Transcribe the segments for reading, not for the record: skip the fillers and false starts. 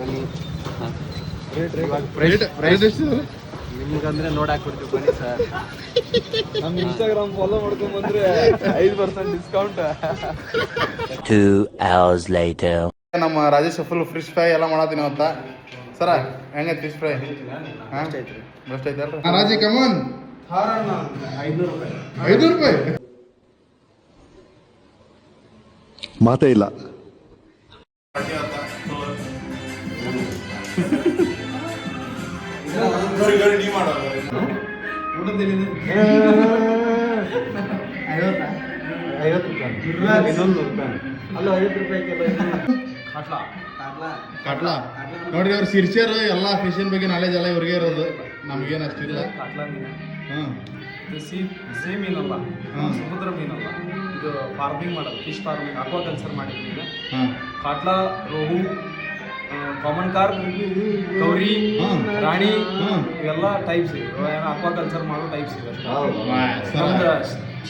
ಬನ್ನಿ. ನಿಮ್ಗಂದ್ರೆ ನೋಡಾಕ್ಬಿಡ್ತೀವಿ ಬನ್ನಿ ಸರ್. ನಮ್ಮ ಇನ್ಸ್ಟಾಗ್ರಾಮ್ ಫಾಲೋ ಮಾಡ್ಕೊಂಡ್ ಬಂದ್ರೆ 5% ಡಿಸ್ಕೌಂಟ್. 2 hours later. ನಮ್ಮ ರಾಜೇಶ್ ಫುಲ್ ಫಿಶ್ ಫ್ರೈ ಎಲ್ಲ ಮಾಡತ್ತೀನಿ ಅಂತ ಸರ. ಹೆಂಗೈತೆ ಫಿಶ್ ಫ್ರೈ? ಬೆಸ್ಟ್ ಐತಲ್ರಿ ರಾಜಿ? ಕಮನ್ 500 ರೂಪಾಯಿ ಮಾತೇ ಇಲ್ಲ. ಕಾಟ್ಲಾ ನೋಡ್ರಿ, ಅವ್ರು ಸಿರ್ಸಿಯರ್ ಎಲ್ಲ ಫಿಶಿನ ಬಗ್ಗೆ ನಾಲೆಜ್ ಎಲ್ಲ ಇವ್ರಿಗೆ ಇರೋದು, ನಮ್ಗೇನು ಅಷ್ಟಿಲ್ಲ. ಸೇಮ್ ಮೀನಲ್ಲ, ಸಮುದ್ರ ಮೀನಲ್ಲ, ಇದು ಫಾರ್ಮಿಂಗ್ ಮಾಡೋದು, ಫಿಶ್ ಫಾರ್ಮಿಂಗ್, ಅಕ್ವಾಕಲ್ಚರ್ ಮಾಡಿದ್ದೀವಿ. ಕಾಟ್ಲಾ, ರೋಹು, ಕಾಮನ್ ಕಾರ್ಪ್, ಗೌರಿ, ರಾಣಿ ಇವೆಲ್ಲ ಟೈಪ್ಸ್ ಇವೆ. ಅಕ್ವಾಕಲ್ಚರ್ ಮಾಡೋ ಟೈಪ್ಸ್ ಇವೆ.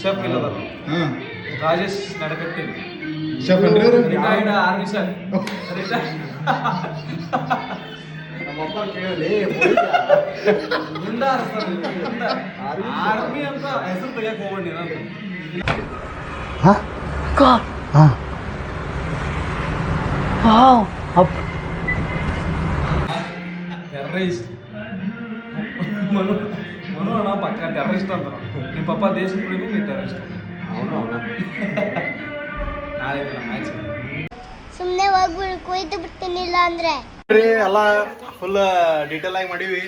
ಶೆಫ್ ಇಲ್ಲದ Rajesh Nadakatti, chef retired army sir. ನಮ್ಮಪ್ಪ ಕೇಳಿ ಆರ್ಮಿ ಅಂತ ಹೆಸರು ತೆಗಿಯಕ್ಕೆ ಹೋಗ್ಬೇಡಿ ನಾನು. ಟೆರ್ರರಿಸ್ಟ್ ಮನು ಅಣ್ಣ ಪಕ್ಕ ಟೆರ್ರರಿಸ್ಟ್ ಅಂತ. ನಿಮ್ಮ ಪಪ್ಪ ದೇಶ ಪ್ರೇಮಿ, ನೀವು ಟೆರ್ರರಿಸ್ಟ್. ನಾಳೆ ಮ್ಯಾಚ್ ಸುಮ್ಮನೆ ಹೋಗ್ಬಿಡು, ಕೊಯ್ದು ಬಿಡ್ತೀನಿಲ್ಲ ಅಂದ್ರೆ. ಎಲ್ಲ ಫುಲ್ ಡೀಟೇಲ್ ಆಗಿ ಮಾಡೀವಿ,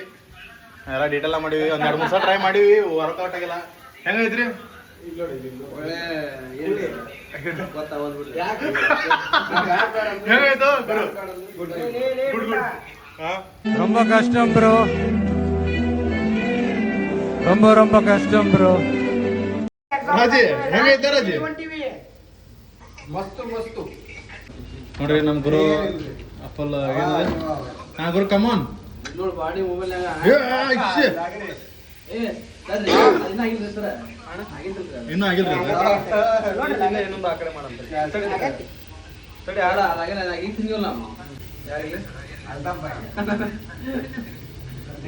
ಎಲ್ಲ ಡೀಟೇಲ್ ಆಗಿ ಮಾಡೀವಿ. ಒಂದ್ 2-3 ಸಲ ಟ್ರೈ ಮಾಡೀವಿ, ವರ್ಕೌಟ್ ಆಗಿಲ್ಲ. ಹೆಂಗೈತ್ರಿ? ಹೆಂಗಾಯ್ತು? ரொம்ப கஷ்டம் ப்ரோ, ரொம்ப கஷ்டம் ப்ரோ. ರಾಜಿ ಹೆಂಗೈತೆ ರಾಜಿ? ನೋಡ್ರಿ ನಮ್ ಗುರು ಫುಲ್ ಏನಿದೆ ಗುರು. ಕಮಾನ್ ಇನ್ನೂ ಆಗಿಲ್ರಿ.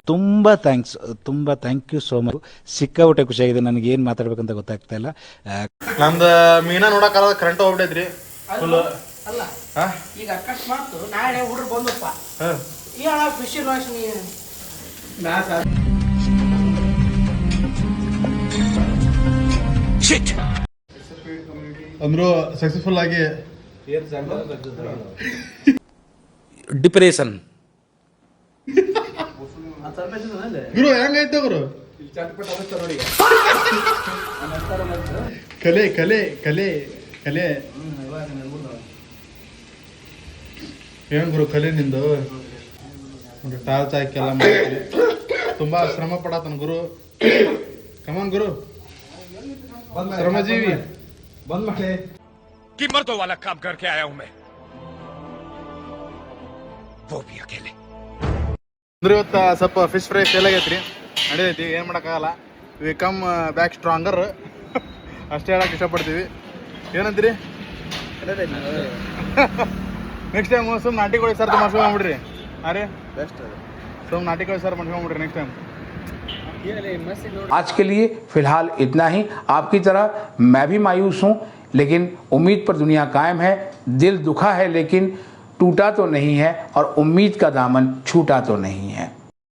ತುಂಬ ಥ್ಯಾಂಕ್ ಯು ಸೋ ಮಚ್. ಸಿಕ್ಕಾಬಿಟ್ಟೆ ಖುಷಿಯಾಗಿದೆ. ನನಗೆ ಏನು ಮಾತಾಡ್ಬೇಕಂತ ಗೊತ್ತಾಗ್ತಾ ಇಲ್ಲ. ನಮ್ದು ಮೀನಾ ನೋಡಕ್ ಕರೆಂಟ್ ಹೋಗ್ಬಿಟ್ಟೈತ್ರಿ ಫುಲ್. ಅಲ್ಲ ಈಗ ಅಕಸ್ಮಾತ್ ನಾಳೆ ಹುಡುಗರು ಬಂದಪ್ಪ, ಫಿಶ್ ಅಂದ್ರು ಸಕ್ಸಸ್ಫುಲ್ ಆಗಿ ಡಿಪ್ರೆಷನ್. ಗುರು ಹೆಂಗೈತೆ ಗುರು? ಕಲೆ ಕಲೆ ಕಲೆ ಕಲೆ ಏನ್ ಗುರು ಕಲೆ ನಿಂದು? ಟಾರ್ಚ್ ಹಾಕಿ ಎಲ್ಲ ಮಾಡಿ ತುಂಬಾ ಶ್ರಮ ಪಡತನ ಗುರು. ಕಮಾನ್ ಗುರು, ಶ್ರಮಜೀವಿ. ಬಂದ್ ಮಾಡಿ कीमतों वाला काम करके आया हूं मैं, वो भी अकेले. ಅಂದ್ರೆ ಇವತ್ತು ಸ್ವಲ್ಪ ಫಿಶ್ ಫ್ರೈ ಫೇಲ್ ಆಗೈತ್ರಿ, ನಡೆದೈತಿ, ಏನ್ ಮಾಡಕ್ಕಾಗಲ್ಲ. ವಿ ಕಮ್ ಬ್ಯಾಕ್ ಸ್ಟ್ರಾಂಗರ್ ಅಷ್ಟೇ ಹೇಳಕ್ ಇಷ್ಟಪಡ್ತೀವಿ. ಏನಂತೀರಿ? ನೆಕ್ಸ್ಟ್ ಟೈಮ್ ಸುಮ್ ನಾಟಿಕೋಳಿ ಸರ್ ಮಾಡ್ಸ್ಕೊಂಡ್ಬಿಡ್ರಿ. ಅರೆ ಬೆಸ್ಟ್, ಸುಮ್ ನಾಟಿಕೋಳಿ ಸರ್ ಮಾಡ್ಸ್ಕೊಂಡ್ಬಿಡ್ರಿ ನೆಕ್ಸ್ಟ್ ಟೈಮ್. आज के लिए फिलहाल इतना ही. आपकी तरह मैं भी मायूस हूँ, लेकिन उम्मीद पर दुनिया कायम है. दिल दुखा है लेकिन टूटा तो नहीं है, और उम्मीद का दामन छूटा तो नहीं है.